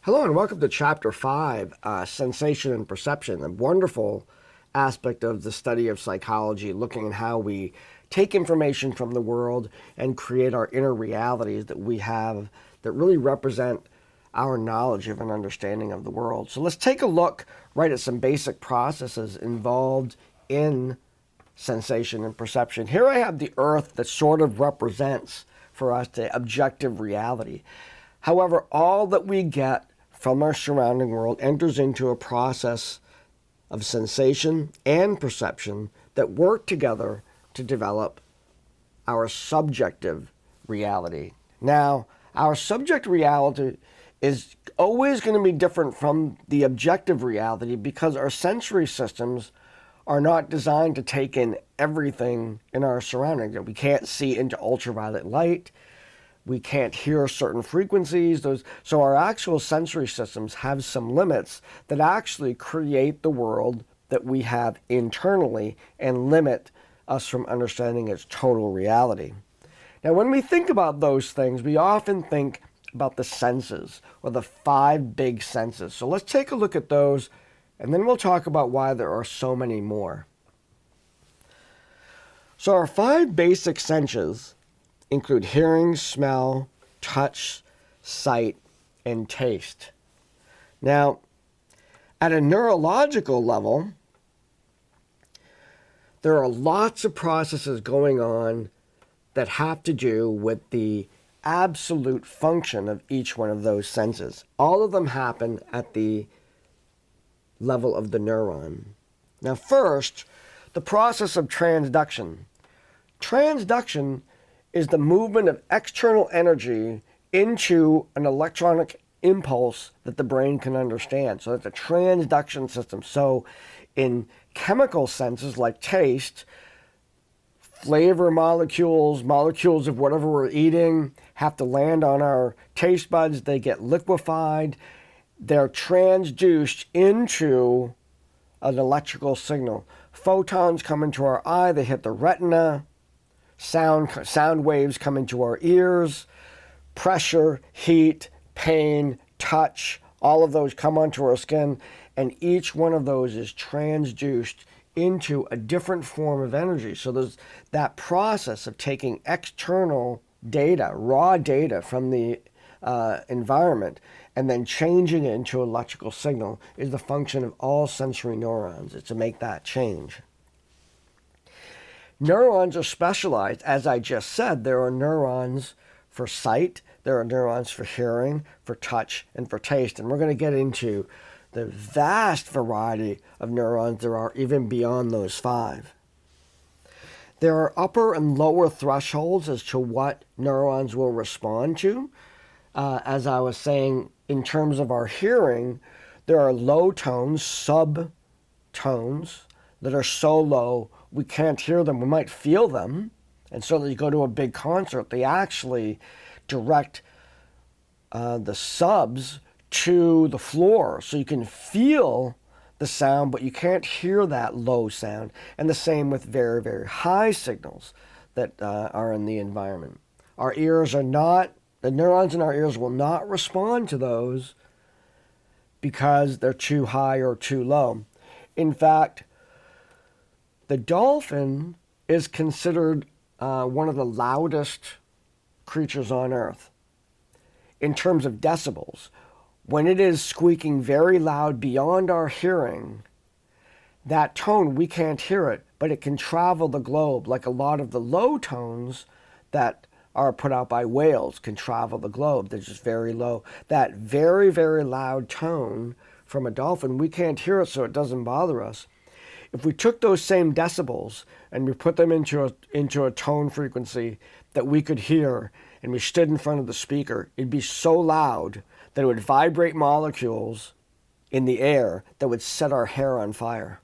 Hello and welcome to Chapter 5, Sensation and Perception, a wonderful aspect of the study of psychology, looking at how we take information from the world and create our inner realities that we have that really represent our knowledge of and understanding of the world. So let's take a look right at some basic processes involved in sensation and perception. Here I have the earth that sort of represents for us the objective reality. However, all that we get from our surrounding world enters into a process of sensation and perception that work together to develop our subjective reality. Now, our subjective reality is always going to be different from the objective reality because our sensory systems are not designed to take in everything in our surroundings. We can't see into ultraviolet light. We can't hear certain frequencies. So our actual sensory systems have some limits that actually create the world that we have internally and limit us from understanding its total reality. Now, when we think about those things, we often think about the senses, or the 5 big senses. So let's take a look at those, and then we'll talk about why there are so many more. So our 5 basic senses include hearing, smell, touch, sight, and taste. Now, at a neurological level, there are lots of processes going on that have to do with the absolute function of each one of those senses. All of them happen at the level of the neuron. Now, first, the process of transduction. Transduction is the movement of external energy into an electronic impulse that the brain can understand. So it's a transduction system. So in chemical senses like taste, flavor molecules of whatever we're eating have to land on our taste buds. They get liquefied. They're transduced into an electrical signal. Photons come into our eye. They hit the retina. Sound waves come into our ears. Pressure, heat, pain, touch, all of those come onto our skin, and each one of those is transduced into a different form of energy. So there's that process of taking external data, raw data from the environment, and then changing it into an electrical signal is the function of all sensory neurons, is to make that change. Neurons are specialized. As I just said, there are neurons for sight, there are neurons for hearing, for touch, and for taste. And we're going to get into the vast variety of neurons there are even beyond those 5. There are upper and lower thresholds as to what neurons will respond to. As I was saying, in terms of our hearing, there are low tones, subtones, that are so low we can't hear them. We might feel them. And so that you go to a big concert, they actually direct the subs to the floor so you can feel the sound, but you can't hear that low sound. And the same with very, very high signals that are in the environment. Our ears are not, the neurons in our ears will not respond to those because they're too high or too low. In fact, the dolphin is considered one of the loudest creatures on Earth in terms of decibels. When it is squeaking very loud beyond our hearing, that tone, we can't hear it, but it can travel the globe, like a lot of the low tones that are put out by whales can travel the globe. They're just very low. That very, very loud tone from a dolphin, we can't hear it, so it doesn't bother us. If we took those same decibels and we put them into a tone frequency that we could hear, and we stood in front of the speaker, it'd be so loud that it would vibrate molecules in the air that would set our hair on fire.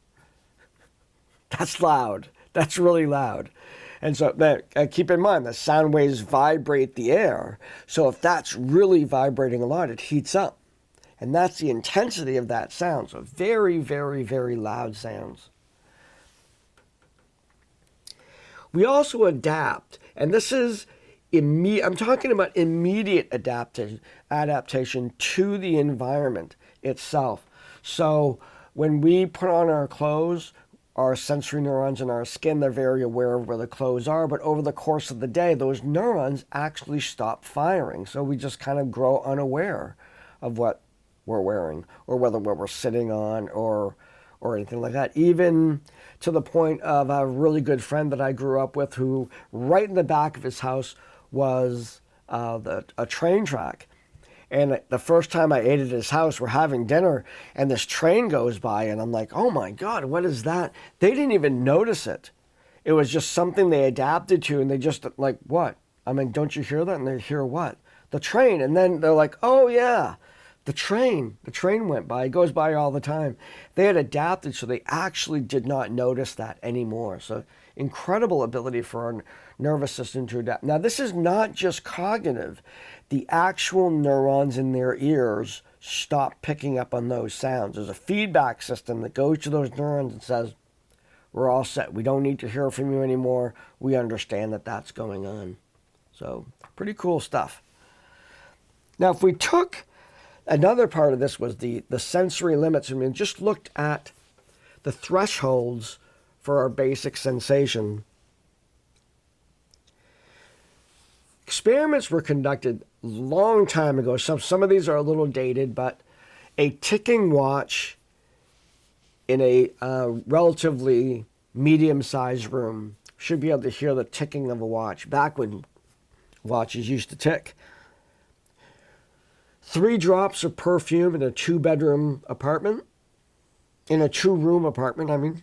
That's loud. That's really loud. And so keep in mind that sound waves vibrate the air. So if that's really vibrating a lot, it heats up. And that's the intensity of that sound. So very, very, very loud sounds. We also adapt, and this is I'm talking about immediate adaptation to the environment itself. So when we put on our clothes, our sensory neurons in our skin, they're very aware of where the clothes are, but over the course of the day, those neurons actually stop firing. So we just kind of grow unaware of what we're wearing or whether what we're sitting on or anything like that. Even to the point of a really good friend that I grew up with who right in the back of his house was a train track. And the first time I ate at his house, we're having dinner, and this train goes by, and I'm like, oh my God, what is that? They didn't even notice it. It was just something they adapted to, and they just like, what? I mean, don't you hear that? And they hear what? The train. And then they're like, oh yeah, the train went by. It goes by all the time. They had adapted, so they actually did not notice that anymore. So incredible ability for our nervous system to adapt. Now, this is not just cognitive. The actual neurons in their ears stop picking up on those sounds. There's a feedback system that goes to those neurons and says, we're all set. We don't need to hear from you anymore. We understand that that's going on. So pretty cool stuff. Now, if we took another part of this was the sensory limits, and we just looked at the thresholds for our basic sensation. Experiments were conducted a long time ago. Some of these are a little dated, but a ticking watch in a relatively medium-sized room should be able to hear the ticking of a watch, back when watches used to tick. 3 drops of perfume in a 2-bedroom apartment, in a 2-room apartment, I mean.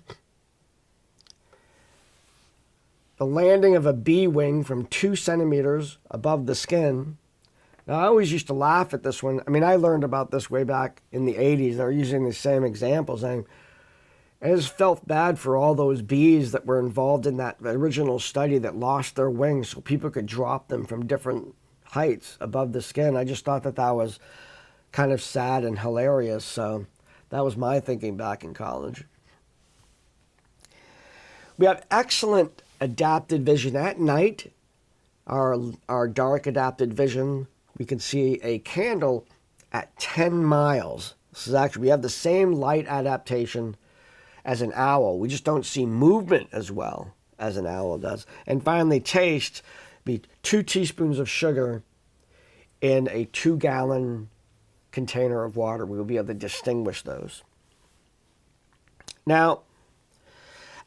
The landing of a bee wing from 2 centimeters above the skin. Now, I always used to laugh at this one. I mean, I learned about this way back in the 80s. They were using the same examples. I just felt bad for all those bees that were involved in that original study that lost their wings so people could drop them from different heights above the skin. I just thought that was kind of sad and hilarious. So that was my thinking back in college. We have excellent adapted vision at night. Our dark adapted vision, we can see a candle at 10 miles. This is actually, we have the same light adaptation as an owl. We just don't see movement as well as an owl does. And finally, taste, be 2 teaspoons of sugar in a 2-gallon container of water. We will be able to distinguish those. Now,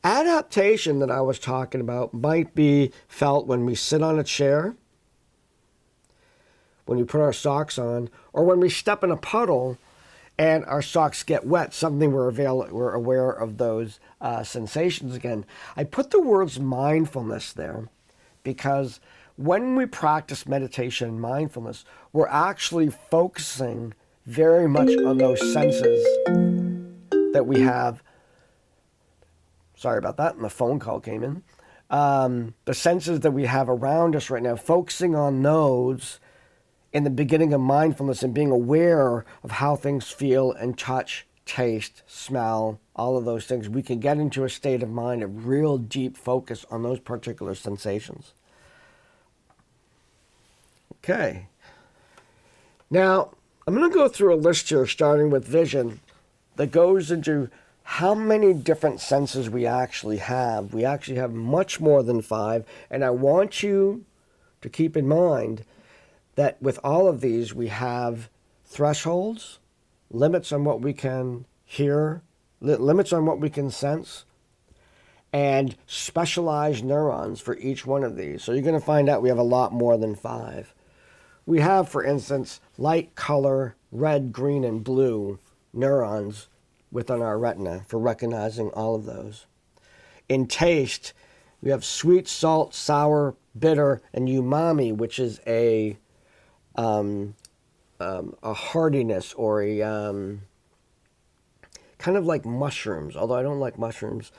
adaptation that I was talking about might be felt when we sit on a chair, when we put our socks on, or when we step in a puddle and our socks get wet, something we're aware of those sensations again. I put the words mindfulness there because when we practice meditation and mindfulness, we're actually focusing very much on those senses that we have. Sorry about that, my phone call came in. The senses that we have around us right now, focusing on those in the beginning of mindfulness and being aware of how things feel and touch, taste, smell, all of those things, we can get into a state of mind of real deep focus on those particular sensations. Okay. Now, I'm going to go through a list here, starting with vision, that goes into how many different senses we actually have. We actually have much more than 5, and I want you to keep in mind that with all of these, we have thresholds, limits on what we can hear, limits on what we can sense, and specialized neurons for each one of these. So you're going to find out we have a lot more than 5. We have, for instance, light, color, red, green, and blue neurons within our retina for recognizing all of those. In taste, we have sweet, salt, sour, bitter, and umami, which is a heartiness or a kind of like mushrooms, although I don't like mushrooms.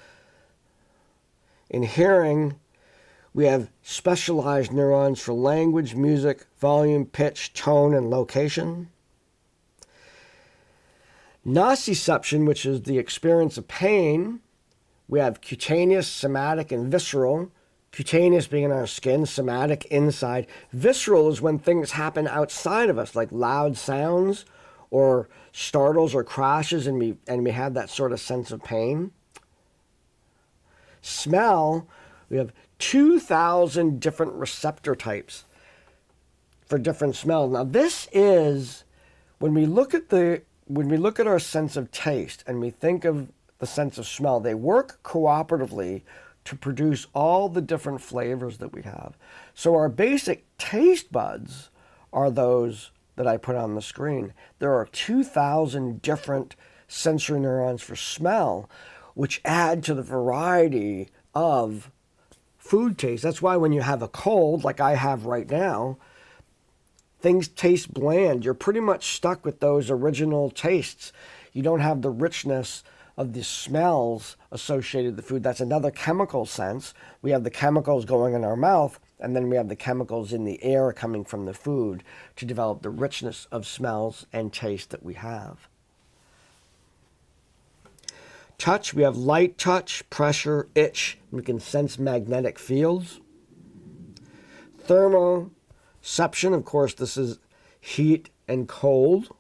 In hearing, we have specialized neurons for language, music, volume, pitch, tone, and location. Nociception, which is the experience of pain, we have cutaneous, somatic, and visceral Cutaneous being in our skin, somatic inside. Visceral is when things happen outside of us, like loud sounds or startles or crashes, and we have that sort of sense of pain. Smell, we have 2,000 different receptor types for different smells. Now this is, when we look at our sense of taste and we think of the sense of smell, they work cooperatively to produce all the different flavors that we have. So our basic taste buds are those that I put on the screen. There are 2,000 different sensory neurons for smell, which add to the variety of food taste. That's why when you have a cold, like I have right now, things taste bland. You're pretty much stuck with those original tastes. You don't have the richness of the smells associated with the food. That's another chemical sense. We have the chemicals going in our mouth, and then we have the chemicals in the air coming from the food to develop the richness of smells and taste that we have. Touch, we have light touch, pressure, itch. We can sense magnetic fields. Thermoception, of course, this is heat and cold.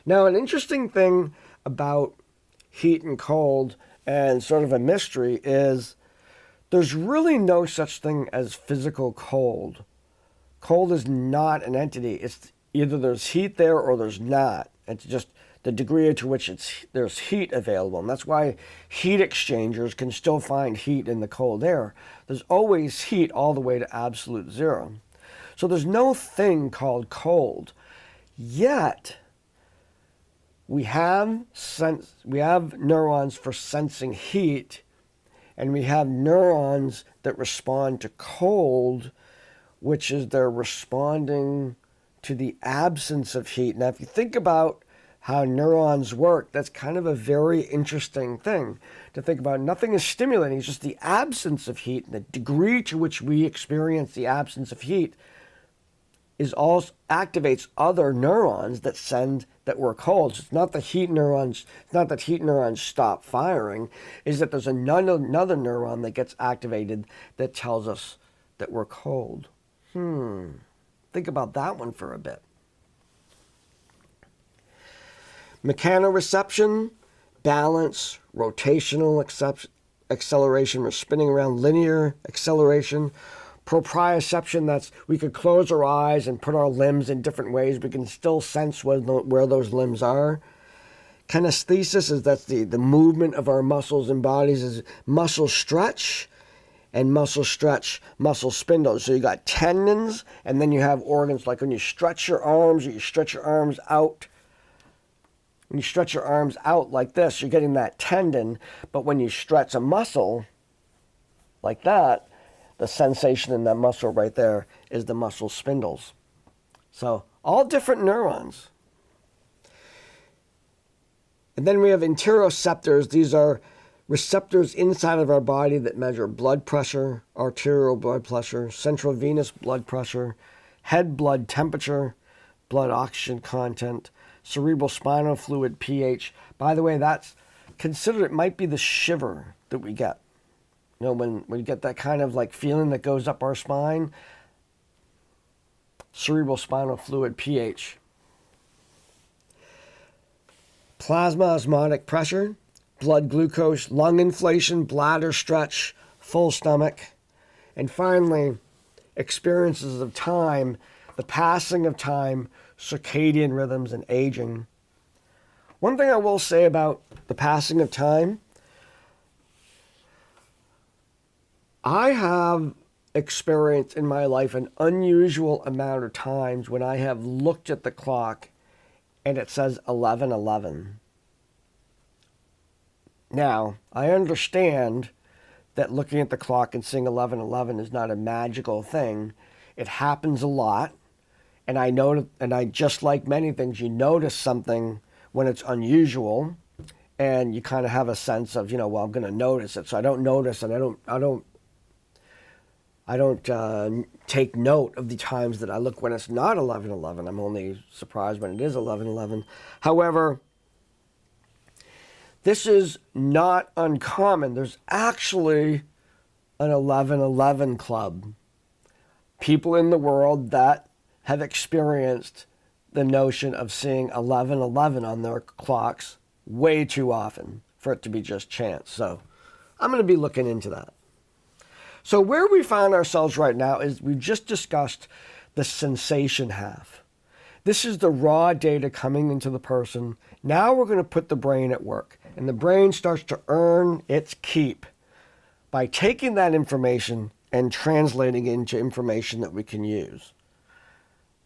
Now, an interesting thing about heat and cold, and sort of a mystery, is there's really no such thing as physical cold. Cold is not an entity. It's either there's heat there or there's not. It's just the degree to which there's heat available. And that's why heat exchangers can still find heat in the cold air. There's always heat all the way to absolute zero. So there's no thing called cold. Yet, we have neurons for sensing heat, and we have neurons that respond to cold, which is they're responding to the absence of heat. Now, if you think about how neurons work, that's kind of a very interesting thing to think about. Nothing is stimulating, it's just the absence of heat, and the degree to which we experience the absence of heat activates other neurons that we're cold. So it's not that heat neurons stop firing, is that there's another neuron that gets activated that tells us that we're cold. Think about that one for a bit. Mechanoreception, balance, rotational acceleration, we're spinning around, linear acceleration. Proprioception, that's we could close our eyes and put our limbs in different ways. We can still sense where those limbs are. Kinesthesis is that's the movement of our muscles and bodies, is muscle stretch, and muscle stretch, muscle spindles. So you got tendons, and then you have organs, like when you stretch your arms, or you stretch your arms out. When you stretch your arms out like this, you're getting that tendon, but when you stretch a muscle like that, the sensation in that muscle right there is the muscle spindles. So all different neurons. And then we have interoceptors. These are receptors inside of our body that measure blood pressure, arterial blood pressure, central venous blood pressure, head blood temperature, blood oxygen content, cerebral spinal fluid pH. By the way, that's considered, it might be the shiver that we get. You know, when we get that kind of like feeling that goes up our spine, cerebral spinal fluid pH. Plasma osmotic pressure, blood glucose, lung inflation, bladder stretch, full stomach. And finally, experiences of time, the passing of time, circadian rhythms, and aging. One thing I will say about the passing of time, I have experienced in my life an unusual amount of times when I have looked at the clock and it says 11:11. Now, I understand that looking at the clock and seeing 11:11 is not a magical thing. It happens a lot, and I just like many things, you notice something when it's unusual, and you kind of have a sense of, well, I'm going to notice it. So I don't notice, and I don't take note of the times that I look when it's not 11:11. I'm only surprised when it is 11:11. However, this is not uncommon. There's actually an 11:11 club. People in the world that have experienced the notion of seeing 11:11 on their clocks way too often for it to be just chance. So I'm going to be looking into that. So where we find ourselves right now is we've just discussed the sensation half. This is the raw data coming into the person. Now we're going to put the brain at work, and the brain starts to earn its keep by taking that information and translating it into information that we can use.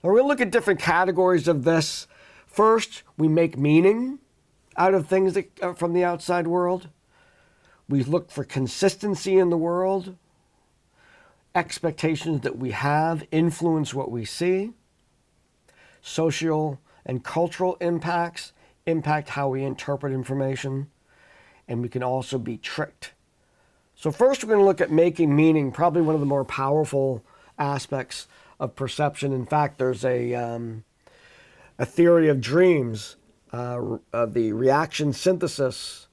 We're going to look at different categories of this. First, we make meaning out of things that, from the outside world. We look for consistency in the world. Expectations that we have influence what we see. Social and cultural impacts impact how we interpret information. And we can also be tricked. So first we're going to look at making meaning, probably one of the more powerful aspects of perception. In fact, there's a theory of dreams. The reaction synthesis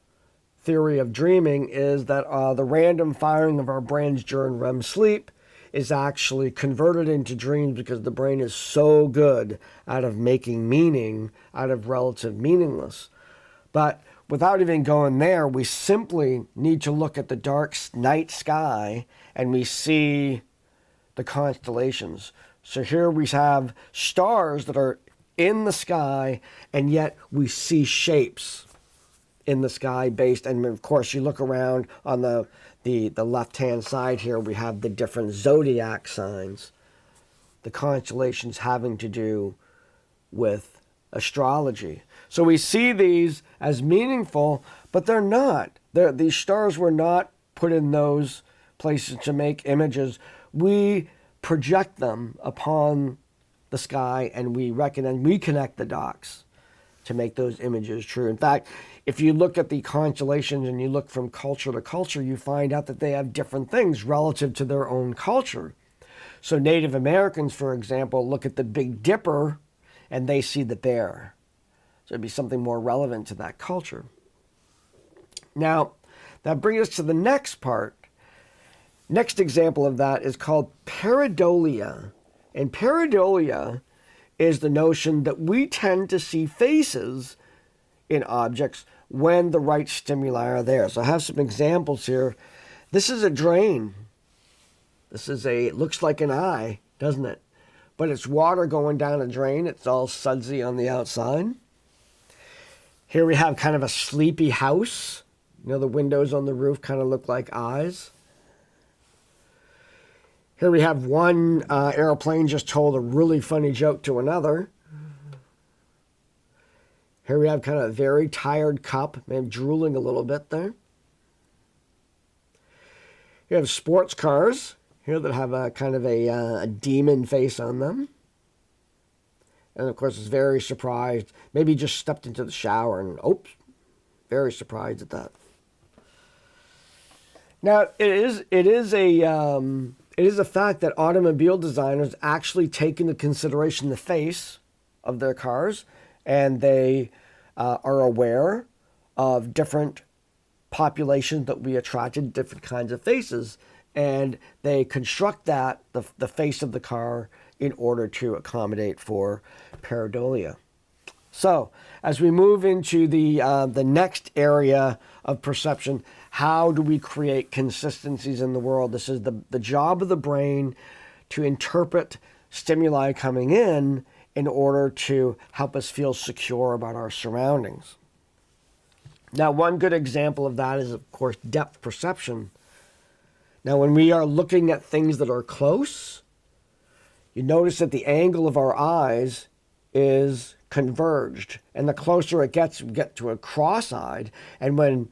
theory of dreaming is that the random firing of our brains during REM sleep is actually converted into dreams because the brain is so good out of making meaning out of relative meaningless. But without even going there, we simply need to look at the dark night sky and we see the constellations. So here we have stars that are in the sky, and yet we see shapes in the sky based, and of course you look around on the left-hand side here, we have the different zodiac signs, the constellations having to do with astrology. So we see these as meaningful, but they're not. These stars were not put in those places to make images. We project them upon the sky and we connect the dots to make those images true. In fact, if you look at the constellations and you look from culture to culture, you find out that they have different things relative to their own culture. So Native Americans, for example, look at the Big Dipper and they see the bear. So it'd be something more relevant to that culture. Now, that brings us to the next part. Next example of that is called Peridolia. And Peridolia is the notion that we tend to see faces in objects when the right stimuli are there. So I have some examples here. This is a drain. It looks like an eye, doesn't it? But it's water going down a drain. It's all sudsy on the outside. Here we have kind of a sleepy house. You know, the windows on the roof kind of look like eyes. Here we have one airplane just told a really funny joke to another. Here we have kind of a very tired cup, maybe drooling a little bit there. You have sports cars here that have a kind of a demon face on them. And of course, it's very surprised. Maybe just stepped into the shower and, oops, very surprised at that. Now, it is a fact that automobile designers actually take into consideration the face of their cars, and they are aware of different populations that we attracted, different kinds of faces, and they construct the face of the car in order to accommodate for pareidolia. So, as we move into the next area of perception, how do we create consistencies in the world? This is the job of the brain to interpret stimuli coming in order to help us feel secure about our surroundings. Now, one good example of that is, of course, depth perception. Now, when we are looking at things that are close, you notice that the angle of our eyes is converged, and the closer it gets, we get to a cross-eyed, and when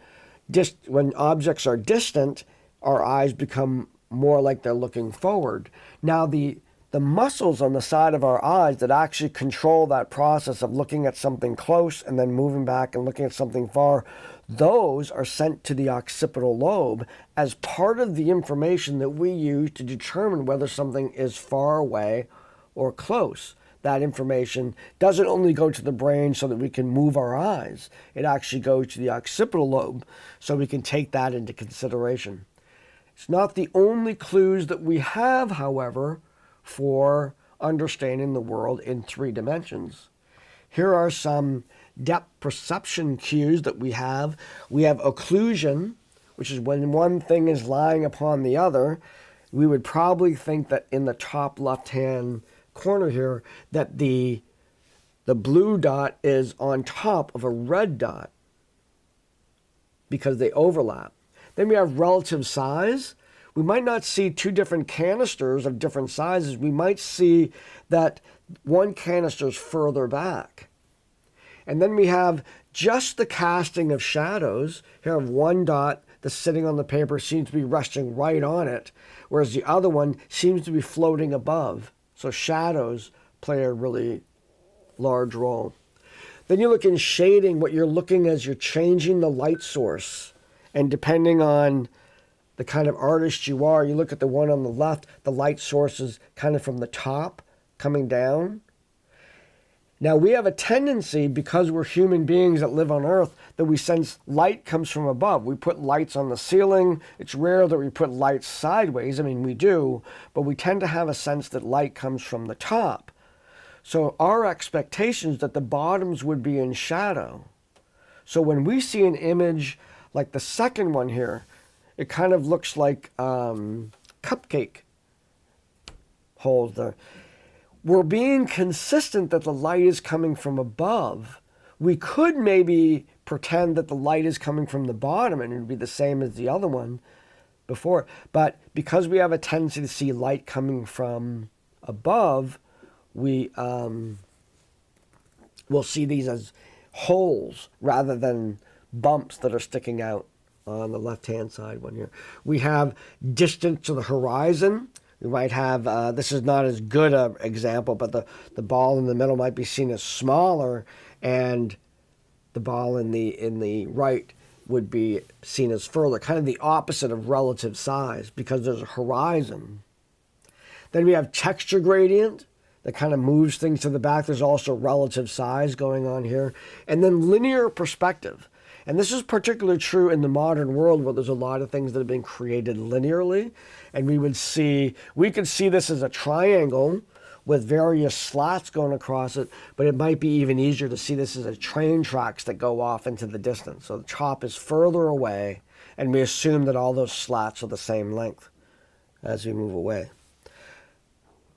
objects are distant, our eyes become more like they're looking forward. Now, the muscles on the side of our eyes that actually control that process of looking at something close and then moving back and looking at something far, those are sent to the occipital lobe as part of the information that we use to determine whether something is far away or close. That information doesn't only go to the brain so that we can move our eyes. It actually goes to the occipital lobe so we can take that into consideration. It's not the only clues that we have, however, for understanding the world in 3 dimensions. Here are some depth perception cues that we have. We have occlusion, which is when one thing is lying upon the other. We would probably think that in the top left-hand corner here, that the blue dot is on top of a red dot because they overlap. Then we have relative size. We might not see 2 different canisters of different sizes. We might see that one canister is further back. And then we have just the casting of shadows. Here I have one dot that's sitting on the paper, seems to be resting right on it, whereas the other one seems to be floating above. So shadows play a really large role. Then you look in shading. What you're looking as you're changing the light source. And depending on the kind of artist you are, you look at the one on the left, the light source is kind of from the top coming down. Now we have a tendency, because we're human beings that live on Earth, that we sense light comes from above. We put lights on the ceiling. It's rare that we put lights sideways. I mean, we do, but we tend to have a sense that light comes from the top. So our expectation is that the bottoms would be in shadow. So when we see an image like the second one here, it kind of looks like cupcake holes there. We're being consistent that the light is coming from above. We could maybe pretend that the light is coming from the bottom and it would be the same as the other one before. But because we have a tendency to see light coming from above, we'll see these as holes rather than bumps that are sticking out on the left-hand side one here. We have distance to the horizon. We might have, this is not as good an example, but the ball in the middle might be seen as smaller, and the ball in the right would be seen as further, kind of the opposite of relative size, because there's a horizon. Then we have texture gradient that kind of moves things to the back. There's also relative size going on here. And then linear perspective. And this is particularly true in the modern world, where there's a lot of things that have been created linearly. And we could see this as a triangle with various slats going across it, but it might be even easier to see this as a train tracks that go off into the distance. So the top is further away, and we assume that all those slats are the same length as we move away.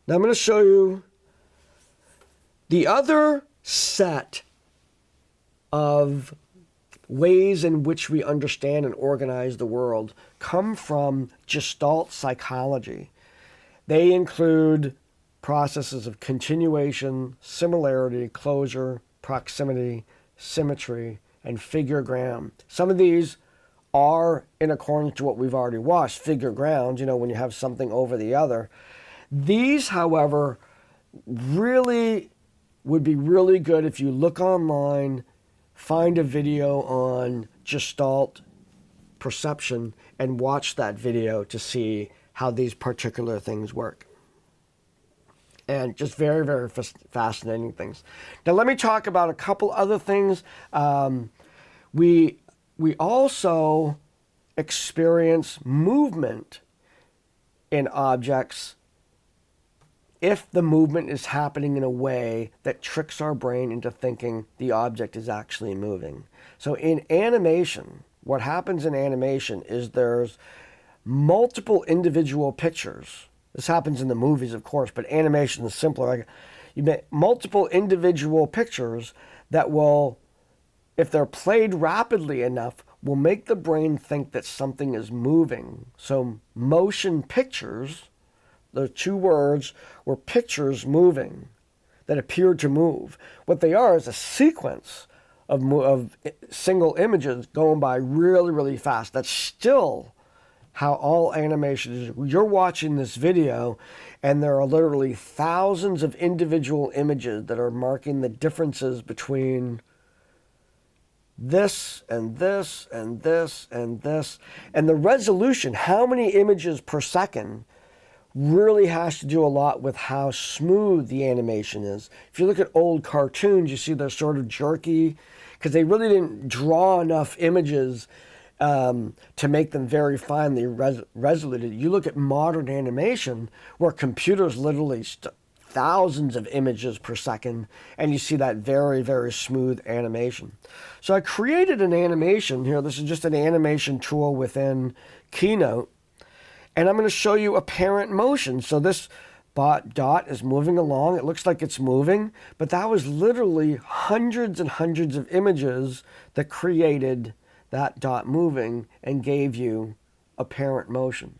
Now I'm going to show you the other set of ways in which we understand and organize the world come from Gestalt psychology. They include processes of continuation, similarity, closure, proximity, symmetry, and figuregram. Some of these are in accordance to what we've already watched, figure grounds, when you have something over the other. These, however, really would be really good if you look online, find a video on Gestalt perception, and watch that video to see how these particular things work. And just very, very fascinating things. Now let me talk about a couple other things. We also experience movement in objects if the movement is happening in a way that tricks our brain into thinking the object is actually moving. So in animation, what happens in animation is there's multiple individual pictures. This happens in the movies, of course, but animation is simpler. You make multiple individual pictures that will, if they're played rapidly enough, will make the brain think that something is moving. So motion pictures, the 2 words were pictures moving that appear to move. What they are is a sequence of single images going by really, really fast. That's still how all animation is. You're watching this video, and there are literally thousands of individual images that are marking the differences between this and this and this and this. And the resolution, how many images per second, really has to do a lot with how smooth the animation is. If you look at old cartoons, you see they're sort of jerky because they really didn't draw enough images to make them very finely resoluted. You look at modern animation where computers literally thousands of images per second, and you see that very, very smooth animation. So I created an animation here. This is just an animation tool within Keynote, and I'm going to show you apparent motion. So this dot is moving along. It looks like it's moving, but that was literally hundreds and hundreds of images that created that dot moving and gave you apparent motion.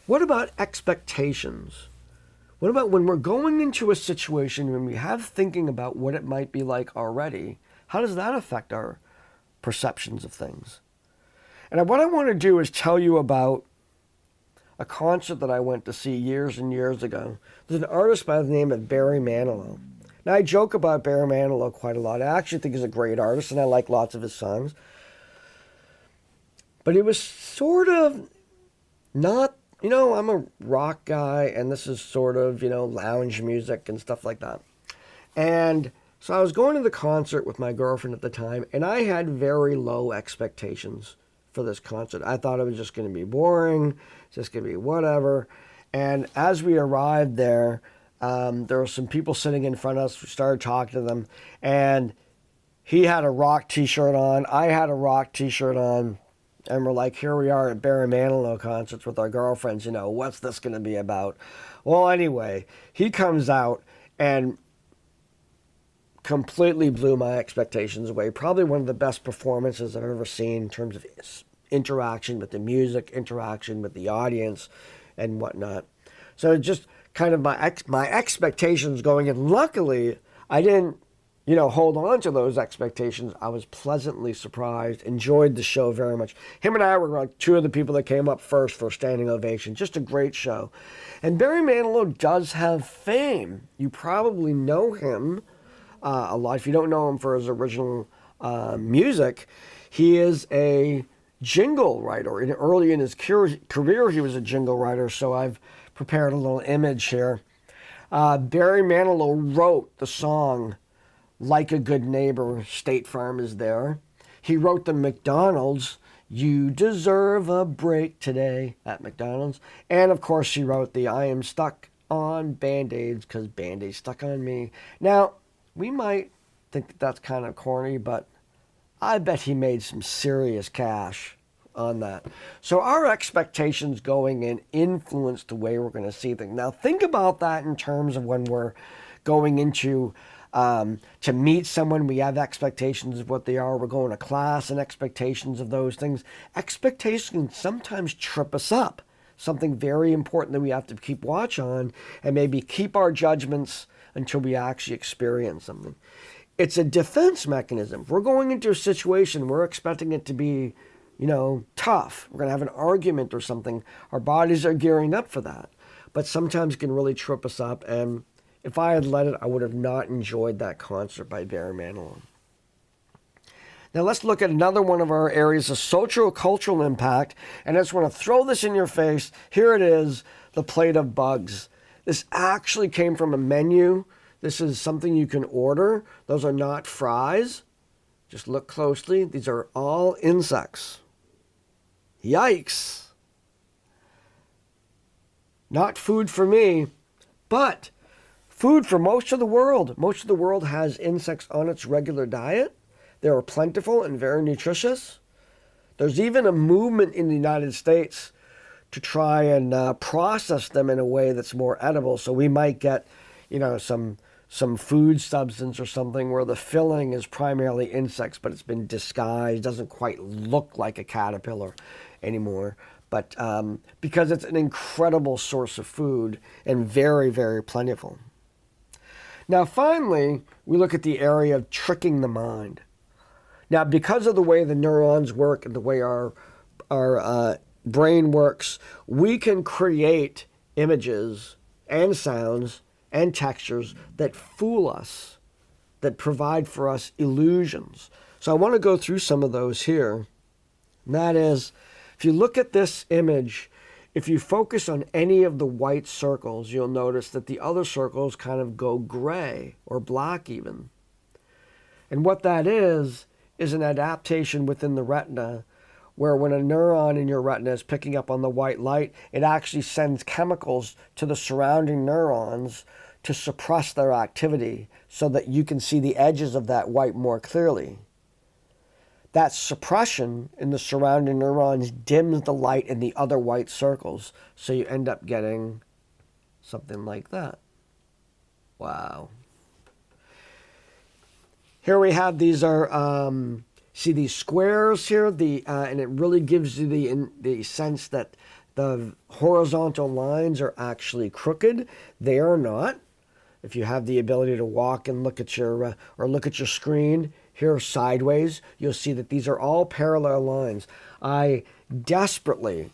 What about expectations? What about when we're going into a situation, when we have thinking about what it might be like already, how does that affect our perceptions of things? And what I want to do is tell you about a concert that I went to see years and years ago. There's an artist by the name of Barry Manilow. Now, I joke about Barry Manilow quite a lot. I actually think he's a great artist, and I like lots of his songs. But he was sort of not, I'm a rock guy, and this is sort of, lounge music and stuff like that. And so I was going to the concert with my girlfriend at the time, and I had very low expectations for this concert. I thought it was just going to be boring, just going to be whatever. And as we arrived there were some people sitting in front of us. We started talking to them, and he had a rock t-shirt on. I had a rock t-shirt on. And we're like, here we are at Barry Manilow concerts with our girlfriends. What's this going to be about? Well, anyway, he comes out and completely blew my expectations away. Probably one of the best performances I've ever seen in terms of interaction with the music, interaction with the audience, and whatnot. So just kind of my expectations going in. Luckily, I didn't, hold on to those expectations. I was pleasantly surprised, enjoyed the show very much. Him and I were like two of the people that came up first for a standing ovation. Just a great show. And Barry Manilow does have fame. You probably know him a lot. If you don't know him for his original music, he is a jingle writer. And early in his career, he was a jingle writer. So I've prepared a little image here. Barry Manilow wrote the song Like a Good Neighbor, State Farm is There. He wrote the McDonald's You Deserve a Break Today at McDonald's. And of course he wrote the I Am Stuck on Band-Aids because Band-Aids stuck on me. Now, we might think that that's kind of corny, but I bet he made some serious cash on that. So our expectations going in influence the way we're going to see things. Now think about that in terms of when we're going into to meet someone, we have expectations of what they are. We're going to class and expectations of those things. Expectations sometimes trip us up. Something very important that we have to keep watch on and maybe keep our judgments until we actually experience something. It's a defense mechanism. If we're going into a situation, we're expecting it to be, tough. We're going to have an argument or something. Our bodies are gearing up for that. But sometimes it can really trip us up. And if I had let it, I would have not enjoyed that concert by Barry Manilow. Now let's look at another one of our areas of sociocultural impact. And I just want to throw this in your face. Here it is, the plate of bugs. This actually came from a menu. This is something you can order. Those are not fries. Just look closely. These are all insects. Yikes. Not food for me, but food for most of the world. Most of the world has insects on its regular diet. They are plentiful and very nutritious. There's even a movement in the United States to try and process them in a way that's more edible. So we might get, some food substance or something where the filling is primarily insects, but it's been disguised, doesn't quite look like a caterpillar anymore. But because it's an incredible source of food and very, very plentiful. Now, finally, we look at the area of tricking the mind. Now, because of the way the neurons work and the way our brain works, we can create images and sounds and textures that fool us, that provide for us illusions. So I want to go through some of those here. And that is, if you look at this image, if you focus on any of the white circles, you'll notice that the other circles kind of go gray or black even. And what that is an adaptation within the retina, where when a neuron in your retina is picking up on the white light, it actually sends chemicals to the surrounding neurons to suppress their activity so that you can see the edges of that white more clearly. That suppression in the surrounding neurons dims the light in the other white circles, so you end up getting something like that. Wow. Here we have, these are, see these squares here, and it really gives you the sense that the horizontal lines are actually crooked. They are not. If you have the ability to walk and look at your screen here sideways, you'll see that these are all parallel lines. I desperately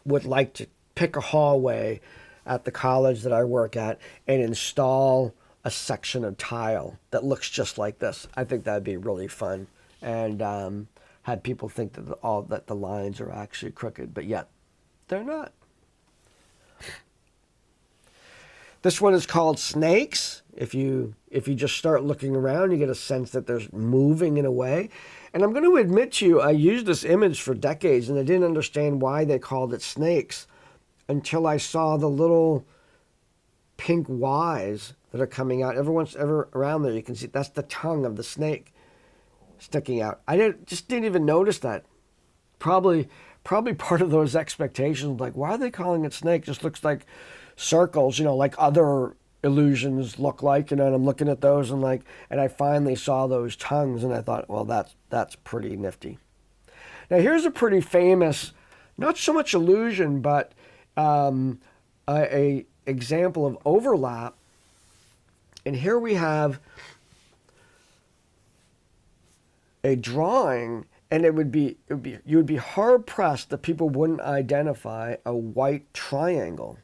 would like to pick a hallway at the college that I work at and install a section of tile that looks just like this. I think that'd be really fun, and had people think that the lines are actually crooked, but yet they're not. This one is called snakes. If you just start looking around, you get a sense that there's moving in a way. And I'm going to admit to you, I used this image for decades, and I didn't understand why they called it snakes until I saw the little pink Y's that are coming out. Ever around there, you can see that's the tongue of the snake sticking out. I didn't even notice that. Probably part of those expectations, like, why are they calling it snake? Just looks like circles, like other illusions look like, and I'm looking at those and I finally saw those tongues, and I thought, well, that's pretty nifty. Now here's a pretty famous, not so much illusion, but a example of overlap. And here we have a drawing, and you would be hard pressed that people wouldn't identify a white triangle.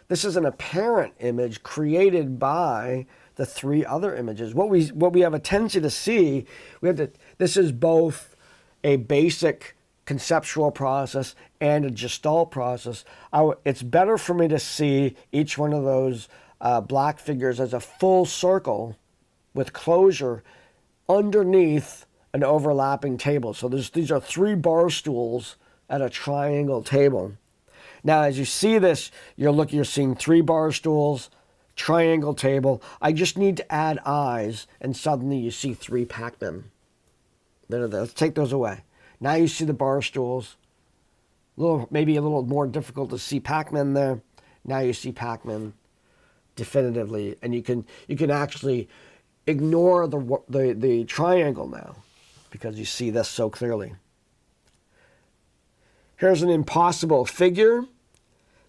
This is an apparent image created by the three other images. What we have a tendency to see, this is both a basic conceptual process and a gestalt process. It's better for me to see each one of those black figures as a full circle with closure underneath an overlapping table. So these are three bar stools at a triangle table. Now, as you see this, you're seeing three bar stools, triangle table. I just need to add eyes, and suddenly you see three Pac-Men. Let's take those away. Now you see the bar stools. Maybe a little more difficult to see Pac-Man there. Now you see Pac-Man definitively, and you can actually ignore the triangle now because you see this so clearly. Here's an impossible figure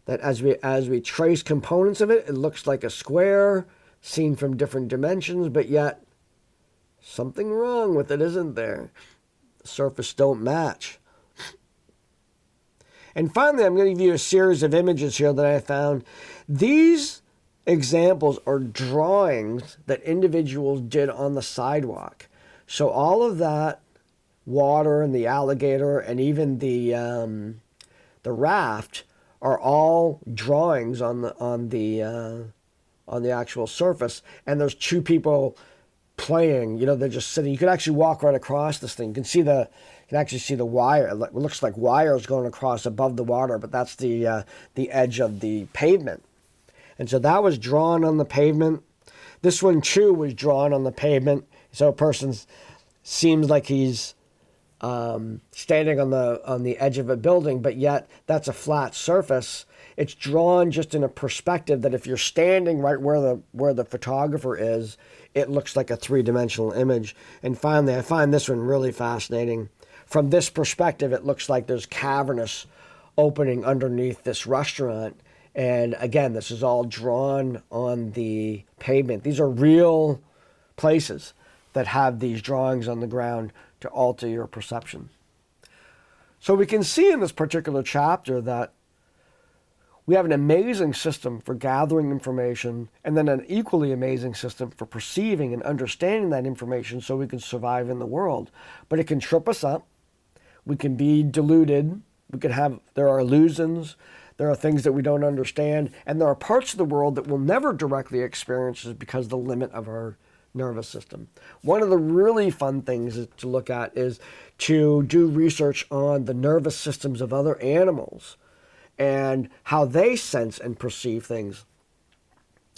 that as we trace components of it, it looks like a square seen from different dimensions, but yet something wrong with it, isn't there? The surface don't match. And finally, I'm going to give you a series of images here that I found. These examples are drawings that individuals did on the sidewalk. So all of that water and the alligator and even the raft are all drawings on the actual surface, and there's two people playing. They're just sitting. You could actually walk right across this thing. You can actually see the wire. It looks like wires going across above the water, but that's the edge of the pavement. And so that was drawn on the pavement. This one too was drawn on the pavement. So a person seems like he's standing on the edge of a building, but yet that's a flat surface. It's drawn just in a perspective that if you're standing right where the photographer is, it looks like a three-dimensional image. And finally, I find this one really fascinating. From this perspective, it looks like there's cavernous opening underneath this restaurant. And again, this is all drawn on the pavement. These are real places that have these drawings on the ground to alter your perception. So we can see in this particular chapter that we have an amazing system for gathering information, and then an equally amazing system for perceiving and understanding that information so we can survive in the world. But it can trip us up. We can be deluded. There are illusions. There are things that we don't understand. And there are parts of the world that we'll never directly experience because of the limit of our nervous system. One of the really fun things to look at is to do research on the nervous systems of other animals and how they sense and perceive things.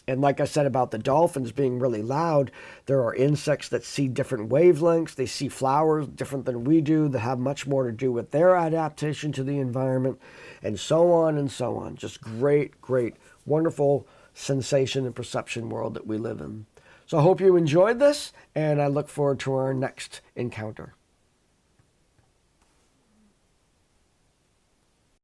And like I said about the dolphins being really loud, there are insects that see different wavelengths. They see flowers different than we do that have much more to do with their adaptation to the environment, and so on and so on. Just great, great, wonderful sensation and perception world that we live in. So I hope you enjoyed this, and I look forward to our next encounter.